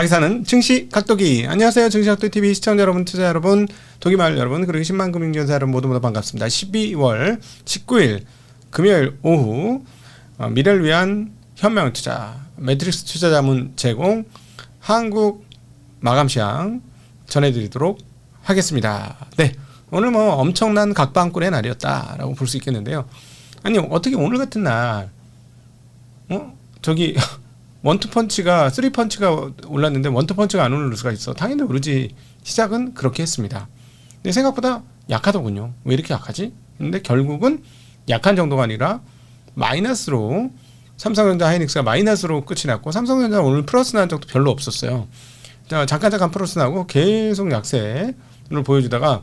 가게사는 증시 각도기. 안녕하세요. 증시 각도기 TV 시청자 여러분, 투자 여러분, 도기마을 여러분, 그리고 10만 금융전사 여러분 모두 반갑습니다. 12월 19일 금요일 오후 미래를 위한 현명 투자 매트릭스 투자자문 제공 한국 마감시황 전해드리도록 하겠습니다. 네, 오늘 뭐 엄청난 각방꿀의 날이었다라고 볼 수 있겠는데요. 아니 어떻게 오늘 같은 날 저기 원투펀치가 3펀치가 올랐는데 원투펀치가 안 오를 수가 있어. 당연히 오르지. 시작은 그렇게 했습니다. 근데 생각보다 약하더군요. 왜 이렇게 약하지? 근데 결국은 약한 정도가 아니라 마이너스로 삼성전자 하이닉스가 마이너스로 끝이 났고 삼성전자 오늘 플러스 난 적도 별로 없었어요. 잠깐 플러스 나고 계속 약세를 보여주다가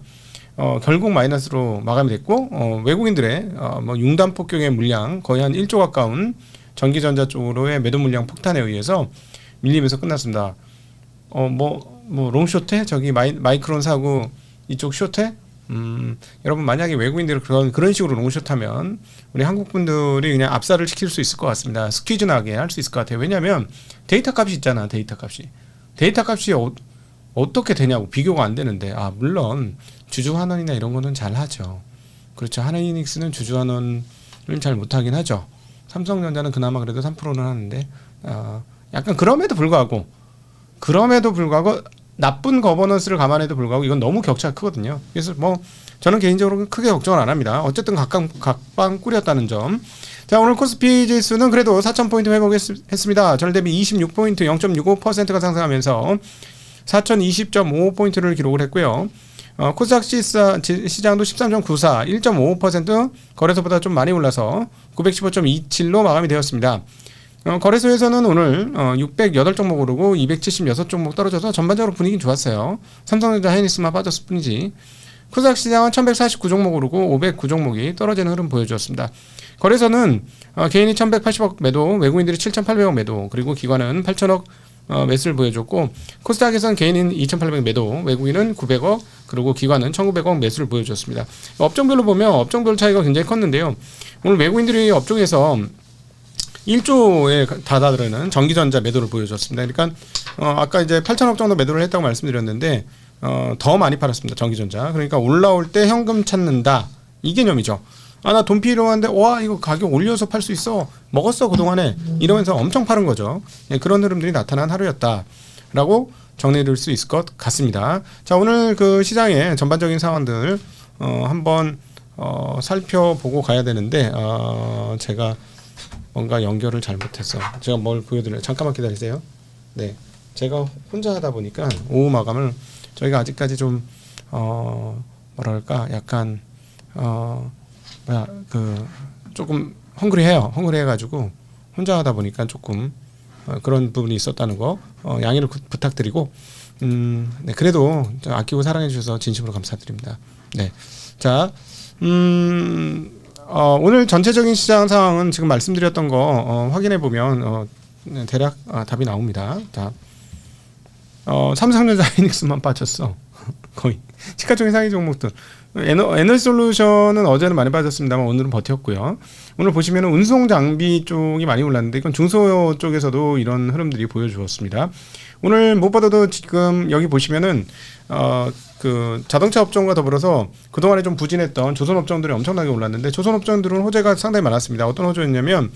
결국 마이너스로 마감이 됐고 외국인들의 뭐 융단 폭격의 물량 거의 한 1조 가까운 전기전자 쪽으로의 매도 물량 폭탄에 의해서 밀리면서 끝났습니다. 뭐 롱쇼트 저기 마이크론 사고 이쪽 쇼트 여러분 만약에 외국인들이 그런 식으로 롱쇼트하면 우리 한국 분들이 그냥 압살을 시킬 수 있을 것 같습니다. 스퀴즈 나게 할 수 있을 것 같아요. 왜냐하면 데이터 값이 있잖아. 데이터 값이 어떻게 되냐고 비교가 안 되는데 물론 주주환원이나 이런 거는 잘 하죠. 그렇죠. 하나이닉스는 주주환원을 잘 못하긴 하죠. 삼성전자는 그나마 그래도 3%는 하는데 약간 그럼에도 불구하고 나쁜 거버넌스를 감안해도 불구하고 이건 너무 격차가 크거든요. 그래서 뭐 저는 개인적으로 크게 걱정을 안 합니다. 어쨌든 각방 꿀이었다는 점. 자, 오늘 코스피 지수는 그래도 4,000포인트 회복했습니다. 전일 대비 26포인트 0.65%가 상승하면서 4,020.55포인트를 기록을 했고요. 코스닥 시장도 13.94, 1.55% 거래소보다 좀 많이 올라서 915.27로 마감이 되었습니다. 거래소에서는 오늘 608종목 오르고 276종목 떨어져서 전반적으로 분위기는 좋았어요. 삼성전자 하이닉스만 빠졌을 뿐이지. 코스닥 시장은 1149종목 오르고 509종목이 떨어지는 흐름 보여주었습니다. 거래소는 개인이 1180억 매도, 외국인들이 7800억 매도, 그리고 기관은 8000억 매수를 보여줬고 코스닥에서는 개인인 2,800억 매도, 외국인은 900억, 그리고 기관은 1,900억 매수를 보여줬습니다. 업종별로 보면 업종별 차이가 굉장히 컸는데요. 오늘 외국인들이 업종에서 1조에 다다르는 전기전자 매도를 보여줬습니다. 그러니까 아까 이제 8,000억 정도 매도를 했다고 말씀드렸는데 더 많이 팔았습니다. 전기전자. 그러니까 올라올 때 현금 찾는다 이 개념이죠. 나 돈 필요한데 와 이거 가격 올려서 팔 수 있어 먹었어 그동안에 이러면서 엄청 파는 거죠. 그런 흐름들이 나타난 하루였다라고 정리해드릴 수 있을 것 같습니다. 자, 오늘 그 시장의 전반적인 상황들 한번 살펴보고 가야 되는데 제가 뭔가 연결을 잘못해서 제가 뭘 보여드려요. 잠깐만 기다리세요. 네, 제가 혼자 하다 보니까 오후 마감을 저희가 아직까지 좀 뭐랄까 약간 조금 헝그리해가지고 혼자 하다 보니까 조금 그런 부분이 있었다는 거 양해를 부탁드리고 네, 그래도 아끼고 사랑해 주셔서 진심으로 감사드립니다. 네, 자, 오늘 전체적인 시장 상황은 지금 말씀드렸던 거 확인해 보면 대략 답이 나옵니다. 자, 삼성전자 하이닉스만 빠졌어. 거의 시가총액 상위 종목들. 에너지솔루션은 어제는 많이 빠졌습니다만 오늘은 버텼고요. 오늘 보시면 운송 장비 쪽이 많이 올랐는데 이건 중소 쪽에서도 이런 흐름들이 보여주었습니다. 오늘 무엇보다도 지금 여기 보시면은 그 자동차 업종과 더불어서 그동안에 좀 부진했던 조선 업종들이 엄청나게 올랐는데 조선 업종들은 호재가 상당히 많았습니다. 어떤 호재였냐면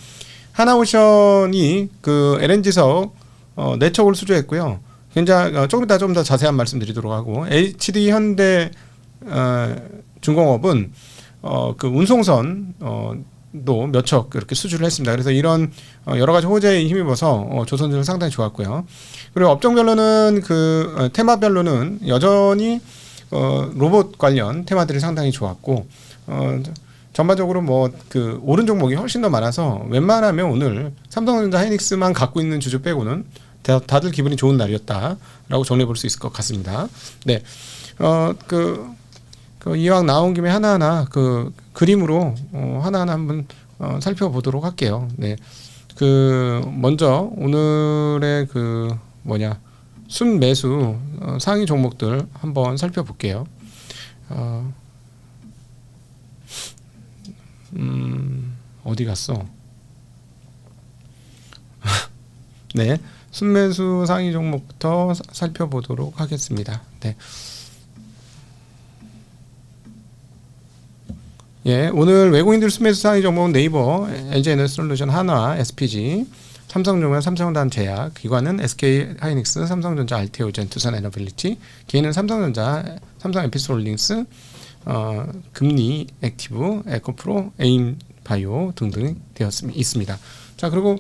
하나오션이 그 LNG석 4척을 수주했고요. 굉장히 조금 더 자세한 말씀드리도록 하고 HD 현대 중공업은 그 운송선 도 몇 척 이렇게 수주를 했습니다. 그래서 이런 여러 가지 호재에 힘입어서 조선주는 상당히 좋았고요. 그리고 업종별로는 그 테마별로는 여전히 로봇 관련 테마들이 상당히 좋았고 전반적으로 뭐 그 오른 종목이 훨씬 더 많아서 웬만하면 오늘 삼성전자 하이닉스만 갖고 있는 주주 빼고는 다들 기분이 좋은 날이었다라고 정리해 볼 수 있을 것 같습니다. 네, 이왕 나온 김에 하나하나 그 그림으로 하나하나 한번 살펴보도록 할게요. 네, 그 먼저 오늘의 그 순매수 상위 종목들 한번 살펴볼게요. 어디 갔어? 네, 순매수 상위 종목부터 살펴보도록 하겠습니다. 네. 예, 오늘 외국인들 순매수 상위 종목은 네이버, LG에너지솔루션, 한화, SPG, 삼성종합, 삼성단 제약, 기관은 SK하이닉스, 삼성전자, 알테오젠, 두산에너빌리티, 개인은 삼성전자, 삼성에피스홀딩스, 금리, 액티브, 에코프로, 에임바이오 등등 있습니다. 자, 그리고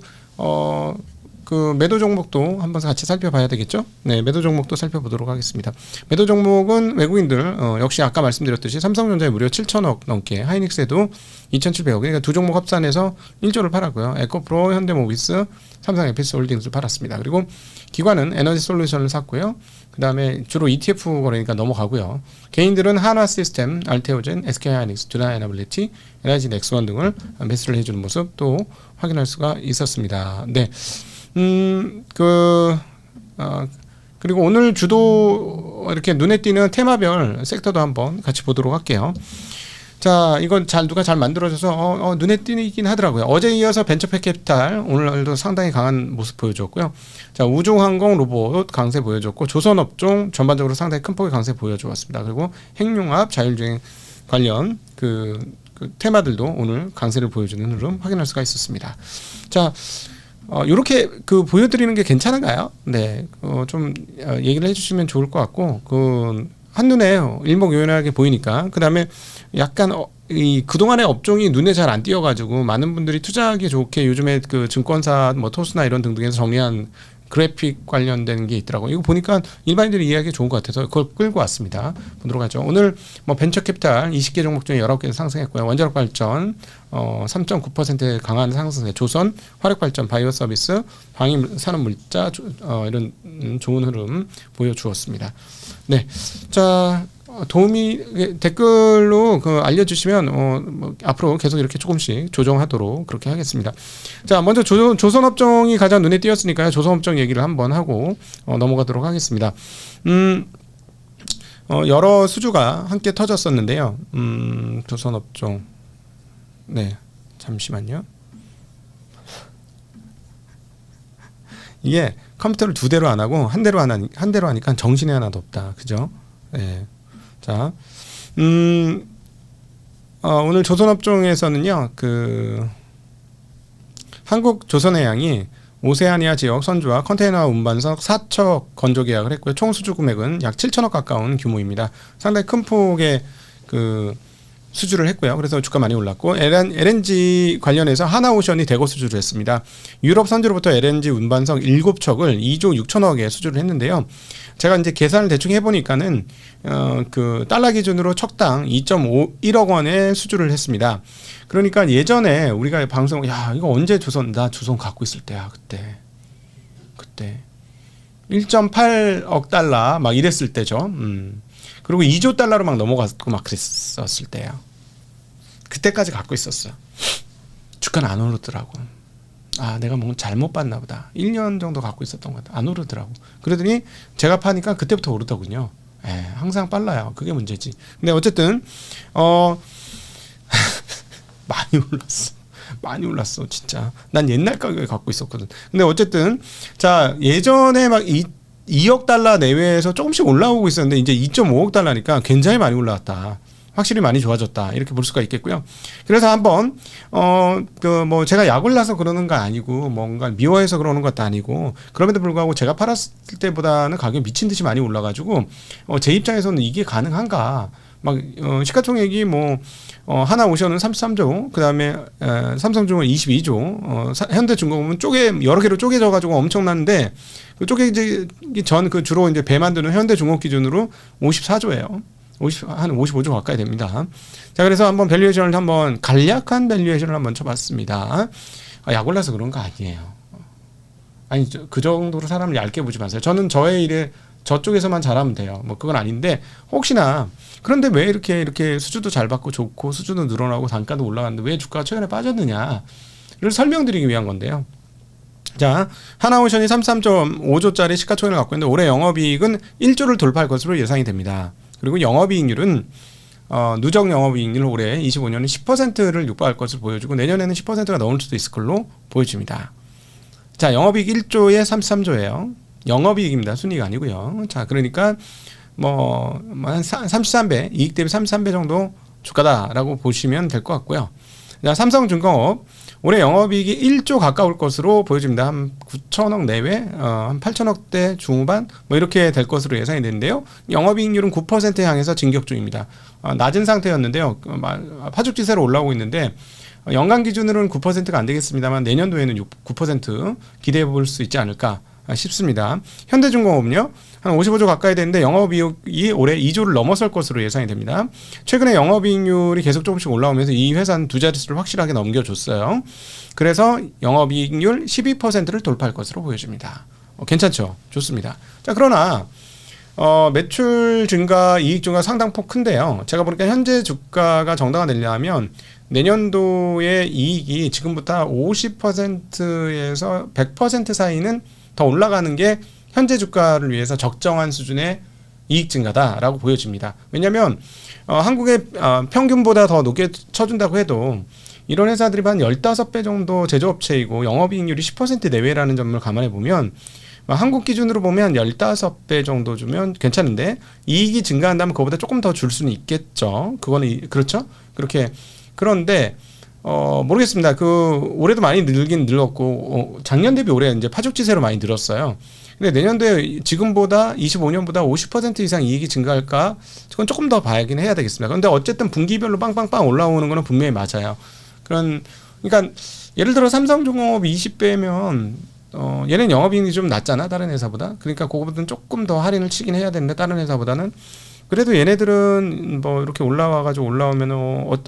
그 매도 종목도 한번 같이 살펴봐야 되겠죠? 네, 매도 종목도 살펴보도록 하겠습니다. 매도 종목은 외국인들 역시 아까 말씀드렸듯이 삼성전자에 무려 7천억 넘게, 하이닉스에도 2,700억, 그러니까 두 종목 합산해서 1조를 팔았고요. 에코프로, 현대모비스, 삼성에피스홀딩스를 팔았습니다. 그리고 기관은 에너지솔루션을 샀고요. 그 다음에 주로 ETF 거래니까 넘어가고요. 개인들은 한화시스템, 알테오젠, SK하이닉스, 두산에너빌리티, LIG 넥스원 등을 매수를 해주는 모습 또 확인할 수가 있었습니다. 네. 그리고 오늘 주도 이렇게 눈에 띄는 테마별 섹터도 한번 같이 보도록 할게요. 자, 이건 누가 잘 만들어져서 눈에 띄긴 하더라고요. 어제 이어서 벤처캐피탈 오늘도 상당히 강한 모습 보여줬고요. 자, 우주항공 로봇 강세 보여줬고, 조선업종 전반적으로 상당히 큰 폭의 강세 보여주었습니다. 그리고 핵융합, 자율주행 관련 그 테마들도 오늘 강세를 보여주는 흐름 확인할 수가 있었습니다. 자, 요렇게 보여드리는 게 괜찮은가요? 네, 좀 얘기를 해주시면 좋을 것 같고, 한눈에 일목요연하게 보이니까. 그 다음에 약간 그동안의 업종이 눈에 잘 안 띄어가지고 많은 분들이 투자하기 좋게 요즘에 그 증권사 뭐 토스나 이런 등등에서 정리한 그래픽 관련된 게 있더라고요. 이거 보니까 일반인들이 이해하기 좋은 것 같아서 그걸 끌고 왔습니다. 보도록 하죠. 오늘 뭐 벤처캐피탈 20개 종목 중에 19개 상승했고요. 원자력 발전 3.9% 강한 상승세, 조선, 화력발전, 바이오서비스, 방위 산업물자 이런 좋은 흐름 보여주었습니다. 네, 자, 도움이 댓글로 알려주시면 뭐 앞으로 계속 이렇게 조금씩 조정하도록 그렇게 하겠습니다. 자, 먼저 조선업종이 가장 눈에 띄었으니까요. 조선업종 얘기를 한번 하고 넘어가도록 하겠습니다. 여러 수주가 함께 터졌었는데요. 조선업종, 네, 잠시만요. 이게 컴퓨터를 두 대로 안 하고 한 대로 하니까 정신이 하나도 없다. 그죠? 네. 자, 오늘 조선업종에서는요, 한국 조선해양이 오세아니아 지역 선주와 컨테이너 운반선 4척 건조 계약을 했고요. 총 수주 금액은 약 7천억 가까운 규모입니다. 상당히 큰 폭의 수주를 했고요. 그래서 주가 많이 올랐고, LNG 관련해서 하나오션이 대거 수주를 했습니다. 유럽 선주로부터 LNG 운반선 7척을 2조 6천억에 수주를 했는데요. 제가 이제 계산을 대충 해보니까는 달러 기준으로 척당 2.1억 원의 수주를 했습니다. 그러니까 예전에 우리가 방송, 이거 언제 나 조선 갖고 있을 때야, 그때 1.8억 달러 막 이랬을 때죠. 그리고 2조 달러로 막 넘어갔고 막 그랬었을 때요. 그때까지 갖고 있었어. 주가는 안 오르더라고. 내가 뭔가 잘못 봤나 보다. 1년 정도 갖고 있었던 것 같아. 안 오르더라고. 그러더니 제가 파니까 그때부터 오르더군요. 항상 빨라요. 그게 문제지. 근데 어쨌든 많이 올랐어 진짜. 난 옛날 가격에 갖고 있었거든. 근데 어쨌든 자, 예전에 막 2억 달러 내외에서 조금씩 올라오고 있었는데 이제 2.5억 달러니까 굉장히 많이 올라왔다. 확실히 많이 좋아졌다. 이렇게 볼 수가 있겠고요. 그래서 한번 뭐 제가 약을 나서 그러는 거 아니고 뭔가 미워해서 그러는 것도 아니고, 그럼에도 불구하고 제가 팔았을 때보다는 가격이 미친 듯이 많이 올라가지고 제 입장에서는 이게 가능한가? 막 시가총액이 뭐 하나오션은 33조, 그다음에 삼성중은 22조, 현대중공업은 여러 개로 쪼개져 가지고 엄청난데, 그 쪼개지기 전 주로 이제 배 만드는 현대중공업 기준으로 54조예요. 한 55조 가까이 됩니다. 자, 그래서 한번 밸류에이션을 간략한 밸류에이션을 한번 쳐봤습니다. 약 올라서 그런 거 아니에요. 아니, 그 정도로 사람을 얇게 보지 마세요. 저는 저의 일에 저쪽에서만 잘하면 돼요. 뭐 그건 아닌데, 혹시나 그런데 왜 이렇게 수주도 잘 받고 좋고 수주도 늘어나고 단가도 올라갔는데 왜 주가가 최근에 빠졌느냐를 설명드리기 위한 건데요. 자, 하나오션이 33.5조짜리 시가총액을 갖고 있는데 올해 영업이익은 1조를 돌파할 것으로 예상이 됩니다. 그리고 영업이익률은 누적 영업이익률 올해 25년은 10%를 육박할 것을 보여주고 내년에는 10%가 넘을 수도 있을 걸로 보여집니다. 자, 영업이익 1조에 33조예요. 영업이익입니다. 순이익 아니고요. 자, 그러니까 한 33배, 이익 대비 33배 정도 주가다라고 보시면 될 것 같고요. 자, 삼성중공업 올해 영업이익이 1조 가까울 것으로 보여집니다. 한 9천억 내외, 한 8천억대 중후반 이렇게 될 것으로 예상이 되는데요. 영업이익률은 9%에 향해서 진격 중입니다. 낮은 상태였는데요. 파죽지세로 올라오고 있는데 연간 기준으로는 9%가 안 되겠습니다만 내년도에는 9% 기대해 볼 수 있지 않을까 싶습니다. 현대중공업은요, 한 55조 가까이 되는데 영업이익이 올해 2조를 넘어설 것으로 예상이 됩니다. 최근에 영업이익률이 계속 조금씩 올라오면서 이 회사는 두 자릿수를 확실하게 넘겨줬어요. 그래서 영업이익률 12%를 돌파할 것으로 보여집니다. 괜찮죠? 좋습니다. 자, 그러나 매출 증가, 이익 증가 상당폭 큰데요. 제가 보니까 현재 주가가 정당화되려면 내년도의 이익이 지금부터 50%에서 100% 사이는 더 올라가는 게 현재 주가를 위해서 적정한 수준의 이익 증가다라고 보여집니다. 왜냐하면 한국의 평균보다 더 높게 쳐준다고 해도 이런 회사들이 한 15배 정도 제조업체이고 영업이익률이 10% 내외라는 점을 감안해 보면 한국 기준으로 보면 15배 정도 주면 괜찮은데 이익이 증가한다면 그거보다 조금 더 줄 수는 있겠죠. 그거는 그렇죠? 그렇게 그런데 모르겠습니다. 올해도 많이 늘긴 늘었고 작년 대비 올해 이제 파죽지세로 많이 늘었어요. 근데 내년도에 지금보다 25년보다 50% 이상 이익이 증가할까? 그건 조금 더 봐야긴 해야 되겠습니다. 그런데 어쨌든 분기별로 빵빵빵 올라오는 거는 분명히 맞아요. 그러니까 예를 들어 삼성중공업 20배면 얘는 영업이익이 좀 낮잖아, 다른 회사보다. 그러니까 그거보다는 조금 더 할인을 치긴 해야 되는데 다른 회사보다는. 그래도 얘네들은 이렇게 올라오면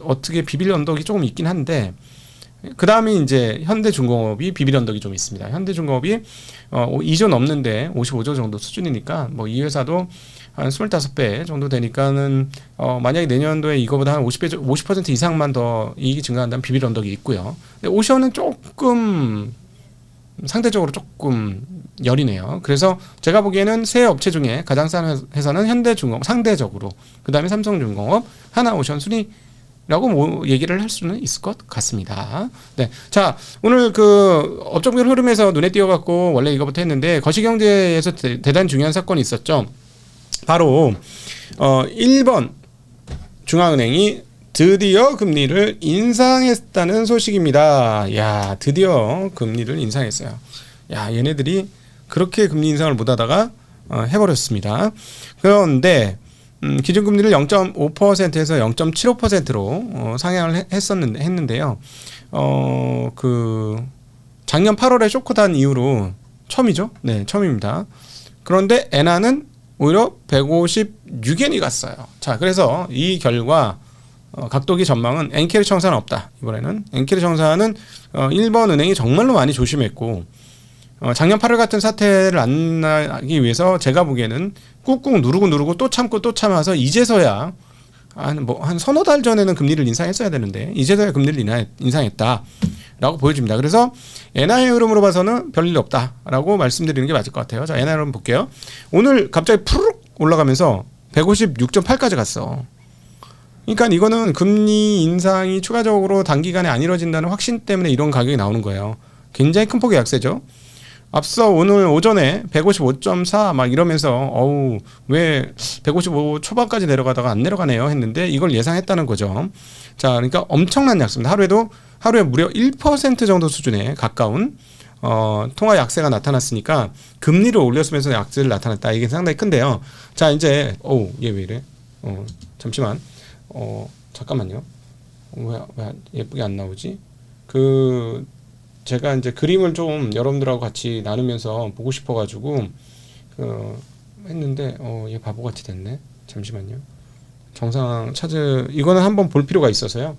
어떻게 비빌 언덕이 조금 있긴 한데, 그 다음에 이제 현대중공업이 비빌 언덕이 좀 있습니다. 현대중공업이 2조 넘는데 55조 정도 수준이니까 이 회사도 한 25배 정도 되니까는 만약에 내년도에 이거보다 한 50% 이상만 더 이익이 증가한다면 비빌 언덕이 있고요. 근데 오션은 조금 상대적으로 조금 열이네요. 그래서 제가 보기에는 세 업체 중에 가장 싼 회사는 현대중공업 상대적으로, 그 다음에 삼성중공업, 하나오션, 순위라고 얘기를 할 수는 있을 것 같습니다. 네, 자, 오늘 업종별 흐름에서 눈에 띄어갖고 원래 이거부터 했는데 거시경제에서 대단히 중요한 사건이 있었죠. 바로 1번 중앙은행이 드디어 금리를 인상했다는 소식입니다. 야, 드디어 금리를 인상했어요. 야, 얘네들이 그렇게 금리 인상을 못하다가 해버렸습니다. 그런데 기준금리를 0.5%에서 0.75%로 상향을 했는데요. 작년 8월에 쇼크단 이후로 처음이죠. 네, 처음입니다. 그런데 엔화는 오히려 156엔이 갔어요. 자, 그래서 이 결과 각도기 전망은 엔캐리 청산은 없다. 이번에는 엔캐리 청산은 일본 은행이 정말로 많이 조심했고 작년 8월 같은 사태를 안 나기 위해서 제가 보기에는 꾹꾹 누르고 또 참아서 이제서야 한 서너 달 전에는 금리를 인상했어야 되는데 이제서야 금리를 인상했다라고 보여집니다. 그래서 엔화의 흐름으로 봐서는 별일 없다라고 말씀드리는 게 맞을 것 같아요. 자, 엔화 한번 볼게요. 오늘 갑자기 푸르륵 올라가면서 156.8까지 갔어. 그러니까 이거는 금리 인상이 추가적으로 단기간에 안 이루어진다는 확신 때문에 이런 가격이 나오는 거예요. 굉장히 큰 폭의 약세죠. 앞서 오늘 오전에 155.4 막 이러면서 왜 155 초반까지 내려가다가 안 내려가네요 했는데 이걸 예상했다는 거죠. 자, 그러니까 엄청난 약세입니다. 하루에 무려 1% 정도 수준에 가까운 통화 약세가 나타났으니까 금리를 올렸으면서 약세를 나타냈다. 이게 상당히 큰데요. 자, 이제 얘 왜 이래? 잠시만. 잠깐만요. 왜 예쁘게 안 나오지? 제가 이제 그림을 좀 여러분들하고 같이 나누면서 보고 싶어가지고 했는데 얘 바보같이 됐네. 잠시만요. 이거는 한번 볼 필요가 있어서요.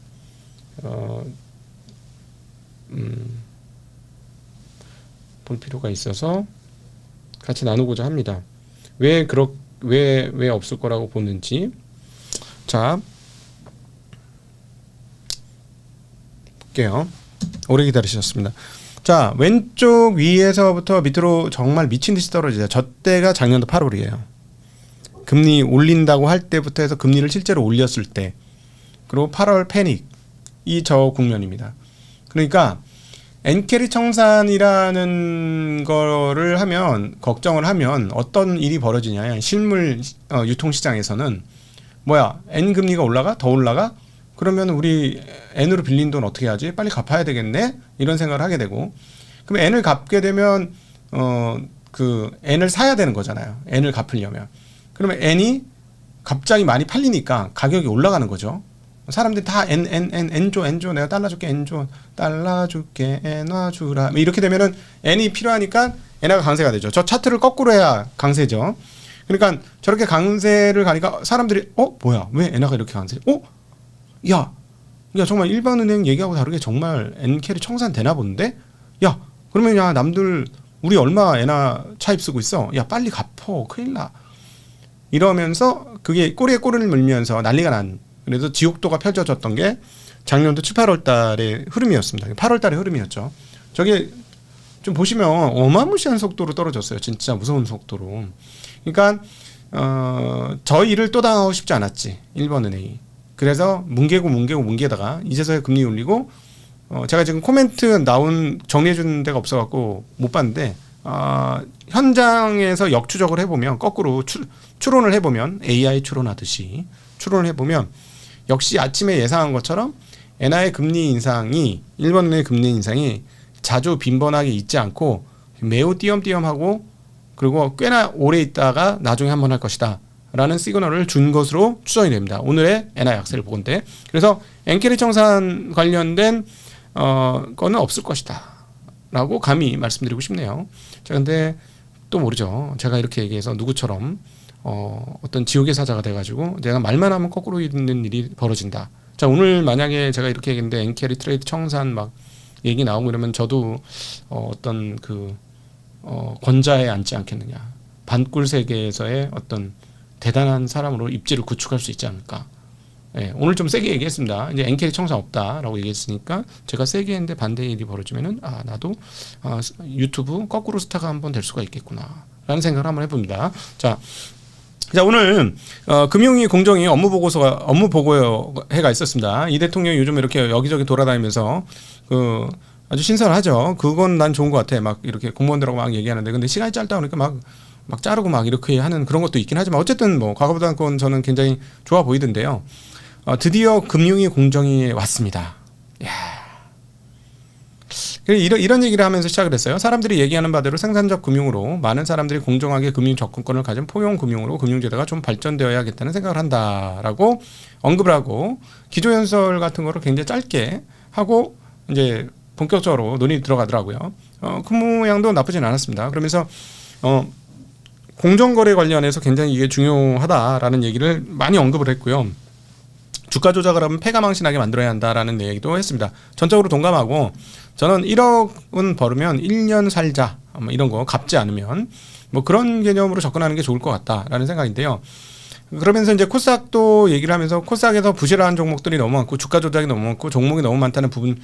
볼 필요가 있어서 같이 나누고자 합니다. 왜 없을 거라고 보는지. 자, 볼게요. 오래 기다리셨습니다. 자, 왼쪽 위에서부터 밑으로 정말 미친 듯이 떨어지죠. 저 때가 작년도 8월이에요. 금리 올린다고 할 때부터 해서 금리를 실제로 올렸을 때, 그리고 8월 패닉, 이 저 국면입니다. 그러니까 엔캐리 청산이라는 거를 하면 걱정을 하면 어떤 일이 벌어지냐. 실물 유통시장에서는 뭐야 N 금리가 올라가? 더 올라가? 그러면 우리 N으로 빌린 돈 어떻게 하지? 빨리 갚아야 되겠네? 이런 생각을 하게 되고 그럼 N을 갚게 되면 그 N을 사야 되는 거잖아요. N을 갚으려면. 그러면 N이 갑자기 많이 팔리니까 가격이 올라가는 거죠. 사람들이 다 N 줘 내가 달러 줄게 N 줘 달러 줄게 N 와주라 이렇게 되면은 N이 필요하니까 엔화가 강세가 되죠. 저 차트를 거꾸로 해야 강세죠. 그러니까 저렇게 강세를 가니까 사람들이 뭐야 왜 엔화가 이렇게 강세? 야 정말 일반 은행 얘기하고 다르게 정말 N캐리 청산 되나 본데? 야 그러면 야 남들 우리 얼마 엔화 차입 쓰고 있어? 야 빨리 갚어 큰일 나. 이러면서 그게 꼬리에 꼬리를 물면서 난리가 난 그래서 지옥도가 펼쳐졌던 게 작년도 7, 8월 달의 흐름이었습니다. 8월 달의 흐름이었죠. 저게 좀 보시면 어마무시한 속도로 떨어졌어요. 진짜 무서운 속도로. 그러니까 저 일을 또 당하고 싶지 않았지. 일본은행이. 그래서 뭉개다가 이제서야 금리 올리고 제가 지금 코멘트 정리해 주는 데가 없어갖고 못 봤는데 현장에서 역추적을 해보면 거꾸로 추론을 해보면 AI 추론하듯이 추론을 해보면 역시 아침에 예상한 것처럼 엔화의 금리 인상이 일본의 금리 인상이 자주 빈번하게 있지 않고 매우 띄엄띄엄하고 그리고 꽤나 오래 있다가 나중에 한번 할 것이다 라는 시그널을 준 것으로 추정이 됩니다. 오늘의 엔화 약세를 보건대. 그래서 엔캐리 청산 관련된 거는 없을 것이다 라고 감히 말씀드리고 싶네요. 자, 근데 또 모르죠. 제가 이렇게 얘기해서 누구처럼 어떤 지옥의 사자가 돼가지고 내가 말만 하면 거꾸로 있는 일이 벌어진다. 자, 오늘 만약에 제가 이렇게 얘기했는데 엔캐리 트레이드 청산 막 얘기 나오고 이러면 저도 어떤 권좌에 앉지 않겠느냐. 반꿀 세계에서의 어떤 대단한 사람으로 입지를 구축할 수 있지 않을까. 네, 오늘 좀 세게 얘기했습니다. 이제 엔캐리 청산 없다라고 얘기했으니까 제가 세게 했는데 반대의 일이 벌어지면은 나도 유튜브 거꾸로 스타가 한번 될 수가 있겠구나라는 생각을 한번 해봅니다. 자, 오늘 금융위 공정위 업무 보고회가 있었습니다. 이 대통령이 요즘 이렇게 여기저기 돌아다니면서 아주 신선하죠. 그건 난 좋은 것 같아. 막 이렇게 공무원들하고 막 얘기하는데 근데 시간이 짧다 보니까 막 자르고 막 이렇게 하는 그런 것도 있긴 하지만 어쨌든 뭐 과거보다는 그건 저는 굉장히 좋아 보이던데요. 드디어 금융위 공정위에 왔습니다. 이야. 이런 얘기를 하면서 시작을 했어요. 사람들이 얘기하는 바대로 생산적 금융으로 많은 사람들이 공정하게 금융 접근권을 가진 포용 금융으로 금융제도가 좀 발전되어야겠다는 생각을 한다라고 언급을 하고 기조연설 같은 거를 굉장히 짧게 하고 이제 본격적으로 논의 들어가더라고요. 그 모양도 나쁘진 않았습니다. 그러면서 공정거래 관련해서 굉장히 이게 중요하다라는 얘기를 많이 언급을 했고요. 주가 조작을 하면 패가망신하게 만들어야 한다라는 얘기도 했습니다. 전적으로 동감하고 저는 1억은 벌으면 1년 살자 이런 거 갚지 않으면 뭐 그런 개념으로 접근하는 게 좋을 것 같다라는 생각인데요. 그러면서 이제 코스닥도 얘기를 하면서 코스닥에서 부실한 종목들이 너무 많고 주가 조작이 너무 많고 종목이 너무 많다는 부분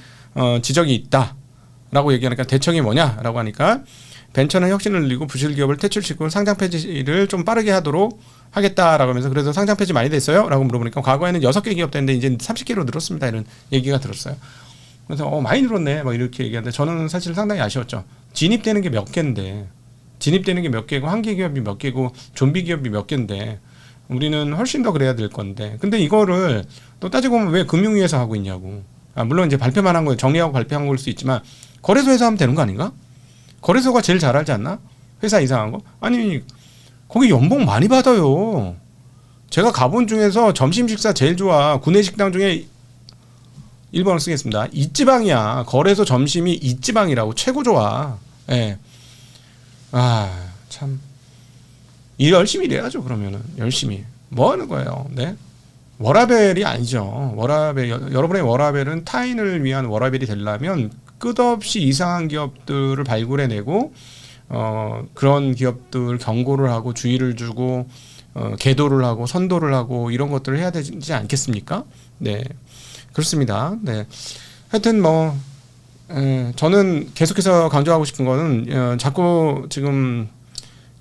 지적이 있다라고 얘기하니까 대책이 뭐냐라고 하니까 벤처는 혁신을 늘리고 부실 기업을 퇴출시키고 상장 폐지를 좀 빠르게 하도록 하겠다라고 하면서 그래서 상장 폐지 많이 됐어요? 라고 물어보니까 과거에는 6개 기업 됐는데 이제 30개로 늘었습니다. 이런 얘기가 들었어요. 그래서 많이 늘었네 막 이렇게 얘기하는데 저는 사실 상당히 아쉬웠죠. 진입되는 게 몇 개인데 진입되는 게 몇 개고 한계 기업이 몇 개고 좀비 기업이 몇 개인데 우리는 훨씬 더 그래야 될 건데 근데 이거를 또 따지고 보면 왜 금융위에서 하고 있냐고. 물론 이제 발표만 한 거예요. 정리하고 발표한 걸 수 있지만 거래소에서 하면 되는 거 아닌가? 거래소가 제일 잘 알지 않나? 회사 이상한 거? 아니 거기 연봉 많이 받아요. 제가 가본 중에서 점심 식사 제일 좋아. 구내식당 중에 1번을 쓰겠습니다. 이지방이야. 거래소 점심이 이지방이라고 최고 좋아. 예. 참. 일 열심히 일해야죠. 그러면은 열심히. 뭐 하는 거예요? 네. 워라벨이 아니죠. 여러분의 워라벨은 타인을 위한 워라벨이 되려면 끝없이 이상한 기업들을 발굴해내고 그런 기업들 경고를 하고 주의를 주고 계도를 하고 선도를 하고 이런 것들을 해야 되지 않겠습니까? 네, 그렇습니다. 네, 하여튼 뭐 저는 계속해서 강조하고 싶은 거는 자꾸 지금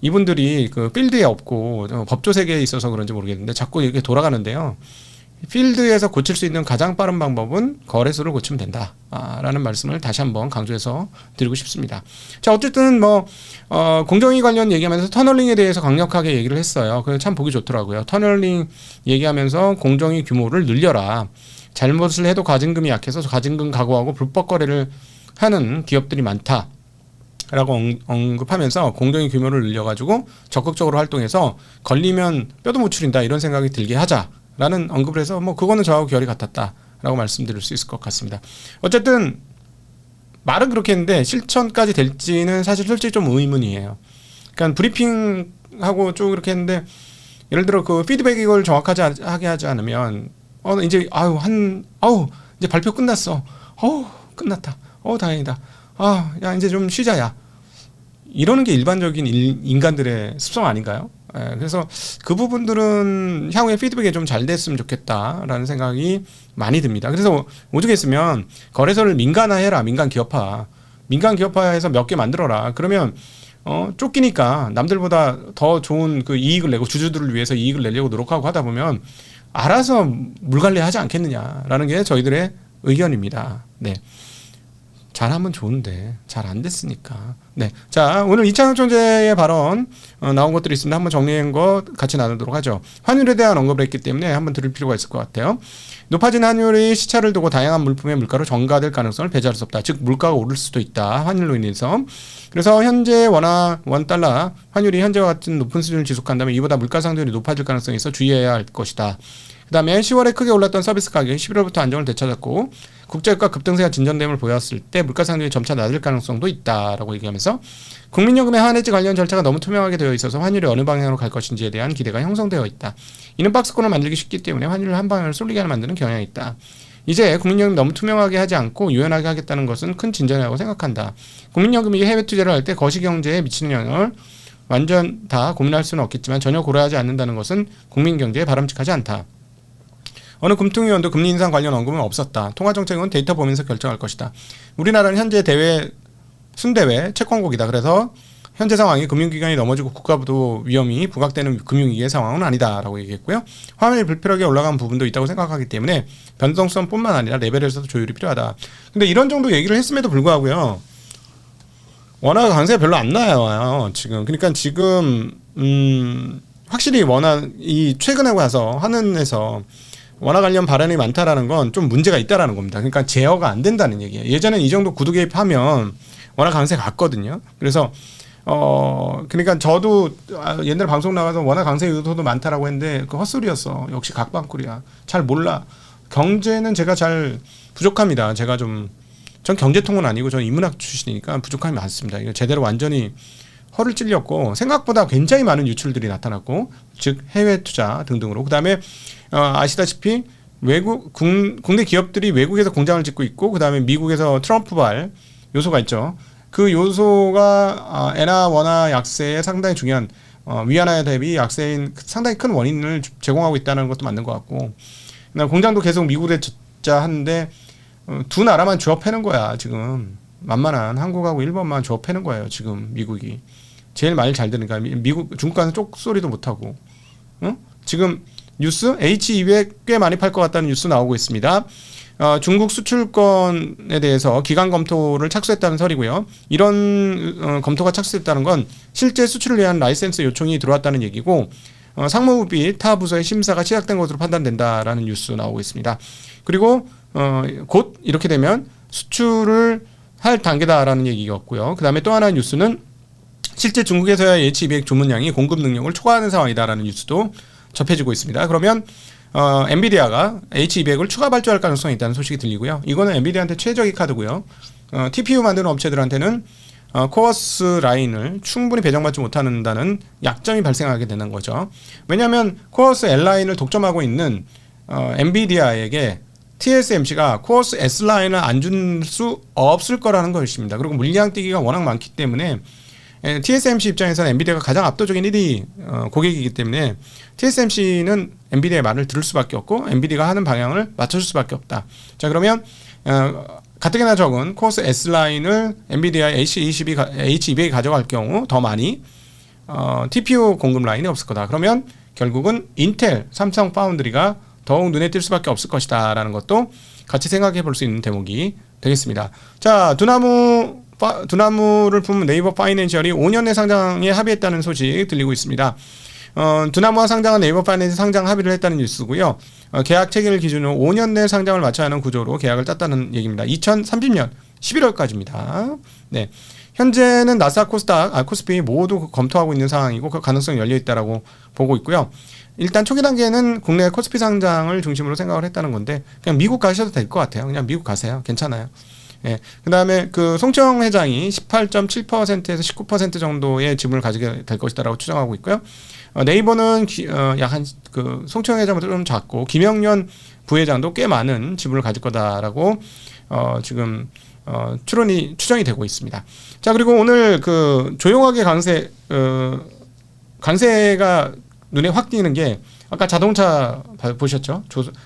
이분들이 그 필드에 없고 법조 세계에 있어서 그런지 모르겠는데 자꾸 이렇게 돌아가는데요. 필드에서 고칠 수 있는 가장 빠른 방법은 거래소를 고치면 된다. 라는 말씀을 다시 한번 강조해서 드리고 싶습니다. 자, 어쨌든 공정위 관련 얘기하면서 터널링에 대해서 강력하게 얘기를 했어요. 그래서 참 보기 좋더라고요. 터널링 얘기하면서 공정위 규모를 늘려라. 잘못을 해도 가증금이 약해서 가증금 각오하고 불법 거래를 하는 기업들이 많다. 라고 언급하면서 공정위 규모를 늘려가지고 적극적으로 활동해서 걸리면 뼈도 못 추린다 이런 생각이 들게 하자라는 언급을 해서 그거는 저하고 결이 같았다라고 말씀드릴 수 있을 것 같습니다. 어쨌든 말은 그렇게 했는데 실천까지 될지는 사실 솔직히 좀 의문이에요. 그러니까 브리핑하고 쭉 이렇게 했는데 예를 들어 그 피드백 이걸 정확하게 하게 하지 않으면 이제 이제 발표 끝났어. 끝났다. 다행이다. 야 이제 좀 쉬자야. 이러는 게 일반적인 인간들의 습성 아닌가요? 그래서 그 부분들은 향후에 피드백이 좀 잘 됐으면 좋겠다라는 생각이 많이 듭니다. 그래서 오죽했으면 거래소를 민간화해라. 민간기업화해서 몇 개 만들어라. 그러면 쫓기니까 남들보다 더 좋은 그 이익을 내고 주주들을 위해서 이익을 내려고 노력하고 하다 보면 알아서 물갈래하지 않겠느냐라는 게 저희들의 의견입니다. 네. 잘하면 좋은데 잘 안 됐으니까. 네, 자 오늘 이창용 총재의 발언 나온 것들이 있습니다. 한번 정리한 거 같이 나누도록 하죠. 환율에 대한 언급을 했기 때문에 한번 들을 필요가 있을 것 같아요. 높아진 환율이 시차를 두고 다양한 물품의 물가로 전가될 가능성을 배제할 수 없다. 즉 물가가 오를 수도 있다. 환율로 인해서. 그래서 현재 원달러 환율이 현재와 같은 높은 수준을 지속한다면 이보다 물가 상승률이 높아질 가능성이 있어 주의해야 할 것이다. 그 다음에 10월에 크게 올랐던 서비스 가격이 11월부터 안정을 되찾았고 국제유가 급등세가 진전됨을 보였을 때 물가 상승률이 점차 낮을 가능성도 있다라고 얘기하면서 국민연금의 한해지 관련 절차가 너무 투명하게 되어 있어서 환율이 어느 방향으로 갈 것인지에 대한 기대가 형성되어 있다. 이는 박스권을 만들기 쉽기 때문에 환율을 한 방향으로 쏠리게 만드는 경향이 있다. 이제 국민연금이 너무 투명하게 하지 않고 유연하게 하겠다는 것은 큰 진전이라고 생각한다. 국민연금이 해외 투자를 할 때 거시경제에 미치는 영향을 완전 다 고민할 수는 없겠지만 전혀 고려하지 않는다는 것은 국민경제에 바람직하지 않다. 어느 금통위원도 금리 인상 관련 언급은 없었다. 통화정책은 데이터 보면서 결정할 것이다. 우리나라는 현재 순대외 채권국이다. 그래서 현재 상황이 금융기관이 넘어지고 국가부도 위험이 부각되는 금융위기의 상황은 아니다라고 얘기했고요. 화면이 불필요하게 올라간 부분도 있다고 생각하기 때문에 변동성뿐만 아니라 레벨에서도 조율이 필요하다. 근데 이런 정도 얘기를 했음에도 불구하고요. 원화 강세가 별로 안 나와요. 그러니까 지금 확실히 이 최근에 와서 한은에서 원화 관련 발언이 많다라는 건 좀 문제가 있다라는 겁니다. 그러니까 제어가 안 된다는 얘기예요. 예전엔 이 정도 구두 개입하면 원화 강세 갔거든요. 그래서 그러니까 저도 옛날 방송 나가서 원화 강세 요소도 많다라고 했는데 그 헛소리였어. 역시 각방꿀이야. 잘 몰라. 경제는 제가 잘 부족합니다. 전 경제통은 아니고 전 인문학 출신이니까 부족함이 많습니다. 이거 제대로 완전히 허를 찔렸고 생각보다 굉장히 많은 유출들이 나타났고 즉 해외 투자 등등으로 그다음에 아시다시피 국내 기업들이 외국에서 공장을 짓고 있고 그다음에 미국에서 트럼프발 요소가 있죠. 그 요소가 엔화 원화 약세에 상당히 중요한 위안화 대비 약세인 상당히 큰 원인을 제공하고 있다는 것도 맞는 것 같고 공장도 계속 미국에 짓자 하는데 두 나라만 주업 패는 거야 지금. 만만한 한국하고 일본만 주업 패는 거예요 지금 미국이. 제일 말 잘 들으니까 중국 가서 쪽소리도 못하고 지금 뉴스 H200 꽤 많이 팔 것 같다는 뉴스 나오고 있습니다. 중국 수출권에 대해서 기간 검토를 착수했다는 설이고요. 이런 검토가 착수했다는 건 실제 수출을 위한 라이센스 요청이 들어왔다는 얘기고 상무부 및 타 부서의 심사가 시작된 것으로 판단된다라는 뉴스 나오고 있습니다. 그리고 곧 이렇게 되면 수출을 할 단계다라는 얘기였고요. 그 다음에 또 하나의 뉴스는 실제 중국에서야 H200 주문량이 공급 능력을 초과하는 상황이다라는 뉴스도 접해지고 있습니다. 그러면 엔비디아가 H200을 추가 발주할 가능성이 있다는 소식이 들리고요. 이거는 엔비디아한테 최적의 카드고요. TPU 만드는 업체들한테는 코어스 라인을 충분히 배정받지 못한다는 약점이 발생하게 되는 거죠. 왜냐하면 코어스 L라인을 독점하고 있는 엔비디아에게 TSMC가 코어스 S라인을 안 줄 수 없을 거라는 것입니다. 그리고 물량 뛰기가 워낙 많기 때문에 TSMC 입장에서는 엔비디아가 가장 압도적인 1위 고객이기 때문에 TSMC는 엔비디아의 말을 들을 수밖에 없고 엔비디아가 하는 방향을 맞춰줄 수밖에 없다. 자 그러면 가뜩이나 적은 코어스 S라인을 엔비디아의 H200이 가져갈 경우 더 많이 TPU 공급 라인이 없을 거다. 그러면 결국은 인텔, 삼성 파운드리가 더욱 눈에 띌 수밖에 없을 것이다라는 것도 같이 생각해 볼 수 있는 대목이 되겠습니다. 자, 두나무를 품은 네이버 파이낸셜이 5년 내 상장에 합의했다는 소식 들리고 있습니다. 두나무와 상장한 네이버 파이낸셜 상장 합의를 했다는 뉴스고요. 계약 체계를 기준으로 5년 내 상장을 마쳐야 하는 구조로 계약을 땄다는 얘기입니다. 2030년 11월까지입니다. 네. 현재는 나스닥, 코스피 모두 검토하고 있는 상황이고 그 가능성이 열려 있다라고 보고 있고요. 일단 초기 단계는 국내 코스피 상장을 중심으로 생각을 했다는 건데 그냥 미국 가셔도 될 것 같아요. 그냥 미국 가세요. 괜찮아요. 예. 그다음에 그 송청 회장이 18.7%에서 19% 정도의 지분을 가지게 될 것이다라고 추정하고 있고요. 네이버는 약한 그 송청 회장보다 좀 작고 김영년 부회장도 꽤 많은 지분을 가질 거다라고 지금 추정이 되고 있습니다. 자, 그리고 오늘 그 조용하게 강세가 눈에 확 띄는 게 아까 자동차 보셨죠?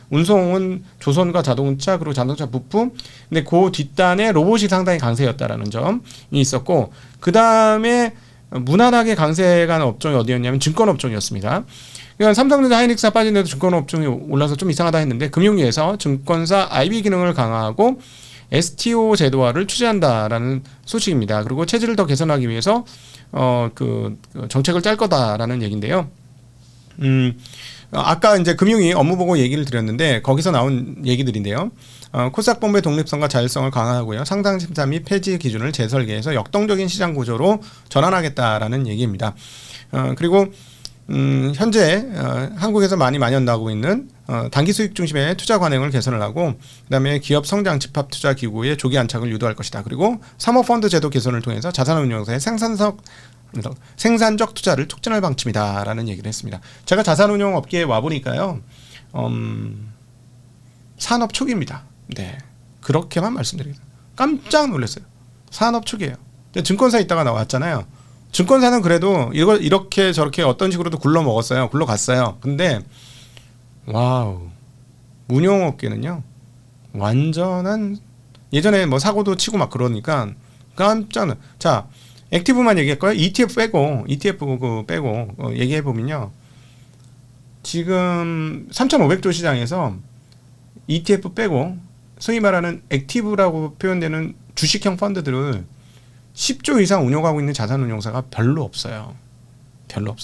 운송은 조선과 자동차 그리고 자동차 부품. 근데 그 뒷단에 로봇이 상당히 강세였다라는 점이 있었고 그 다음에 무난하게 강세가 난 업종이 어디였냐면 증권 업종이었습니다. 그러니까 삼성전자 하이닉스가 빠진데도 증권 업종이 올라서 좀 이상하다 했는데 금융위에서 증권사 IB 기능을 강화하고 STO 제도화를 추진한다라는 소식입니다. 그리고 체질을 더 개선하기 위해서 그 정책을 짤 거다라는 얘기인데요. 아까 이제 금융위 업무 보고 얘기를 드렸는데 거기서 나온 얘기들인데요. 코스닥 본부의 독립성과 자율성을 강화하고요. 상장 심사 및 폐지 기준을 재설계해서 역동적인 시장 구조로 전환하겠다라는 얘기입니다. 그리고 현재 한국에서 많이 만연나고 있는 단기 수익 중심의 투자 관행을 개선을 하고 그다음에 기업 성장 집합 투자 기구의 조기 안착을 유도할 것이다. 그리고 사모펀드 제도 개선을 통해서 자산운용사의 생산적 투자를 촉진할 방침이다라는 얘기를 했습니다. 제가 자산운용 업계에 와 보니까요, 산업 초기입니다. 네, 그렇게만 말씀드리겠습니다. 깜짝 놀랐어요. 산업 초기예요. 증권사 있다가 나왔잖아요. 증권사는 그래도 이렇게 저렇게 어떤 식으로도 굴러갔어요. 근데 와우, 운용업계는요 완전한 예전에 뭐 사고도 치고 막 그러니까 깜짝 놀. 자, 액티브만 얘기할까요? ETF 빼고 얘기해 보면요, 지금 3,500조 시장에서 ETF 빼고 소위 말하는 액티브라고 표현되는 주식형 펀드들을 10조 이상 운용하고 있는 자산운용사가 별로 없어요.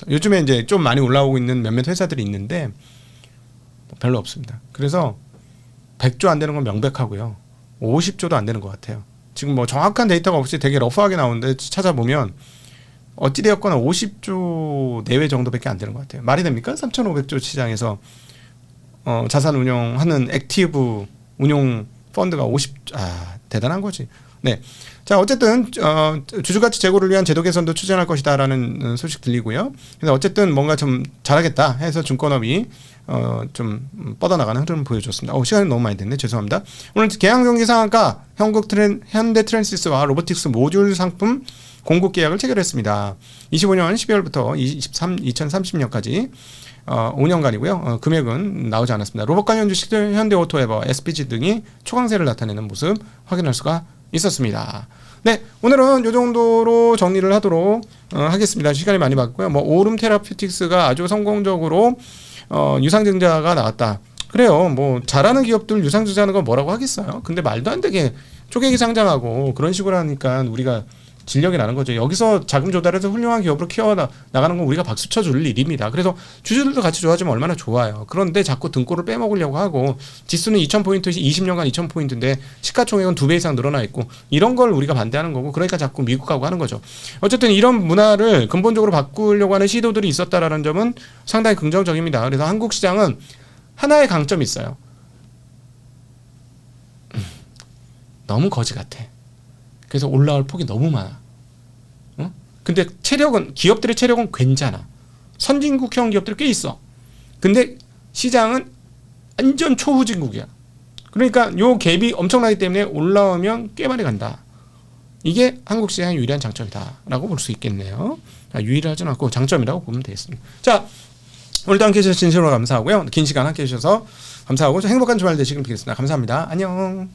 요즘에 이제 좀 많이 올라오고 있는 몇몇 회사들이 있는데 별로 없습니다. 그래서 100조 안 되는 건 명백하고요. 50조도 안 되는 것 같아요. 지금 뭐 정확한 데이터가 없이 되게 러프하게 나오는데 찾아보면 어찌되었거나 50조 내외 정도밖에 안 되는 것 같아요. 말이 됩니까? 3,500조 시장에서 자산 운용하는 액티브 운용 펀드가 대단한 거지. 네. 자, 어쨌든 주주가치 제고를 위한 제도 개선도 추진할 것이다라는 소식 들리고요. 그래서 어쨌든 뭔가 좀 잘하겠다 해서 증권업이 좀 뻗어나가는 흐름을 보여줬습니다. 시간이 너무 많이 됐네. 죄송합니다. 오늘 계양경기 상한가 현대 트랜시스와 로보틱스 모듈 상품 공급 계약을 체결했습니다. 25년 12월부터 2030년까지 5년간이고요. 금액은 나오지 않았습니다. 로봇 관련 주식들 현대오토에버, SPG 등이 초강세를 나타내는 모습 확인할 수가 있었습니다. 네, 오늘은 이 정도로 정리를 하도록 하겠습니다. 시간이 많이 받고요. 뭐 오름 테라퓨틱스가 아주 성공적으로 유상증자가 나왔다. 그래요. 뭐 잘하는 기업들 유상증자하는 건 뭐라고 하겠어요. 근데 말도 안 되게 쪼개기 상장하고 그런 식으로 하니까 우리가 진력이 나는 거죠. 여기서 자금 조달해서 훌륭한 기업으로 키워나가는 건 우리가 박수 쳐줄 일입니다. 그래서 주주들도 같이 좋아지면 얼마나 좋아요. 그런데 자꾸 등골을 빼먹으려고 하고 지수는 2,000포인트, 20년간 2,000포인트인데 시가총액은 2배 이상 늘어나 있고 이런 걸 우리가 반대하는 거고 그러니까 자꾸 미국 가고 하는 거죠. 어쨌든 이런 문화를 근본적으로 바꾸려고 하는 시도들이 있었다라는 점은 상당히 긍정적입니다. 그래서 한국 시장은 하나의 강점이 있어요. 너무 거지 같아. 그래서 올라올 폭이 너무 많아. 근데 기업들의 체력은 괜찮아. 선진국형 기업들이 꽤 있어. 근데 시장은 완전 초후진국이야. 그러니까 요 갭이 엄청나기 때문에 올라오면 꽤 많이 간다. 이게 한국 시장의 유일한 장점이다라고 볼 수 있겠네요. 유일하지는 않고 장점이라고 보면 되겠습니다. 자, 오늘도 함께해 주셔서 진심으로 감사하고요. 긴 시간 함께해 주셔서 감사하고 행복한 주말 되시길 빌겠습니다. 감사합니다. 안녕.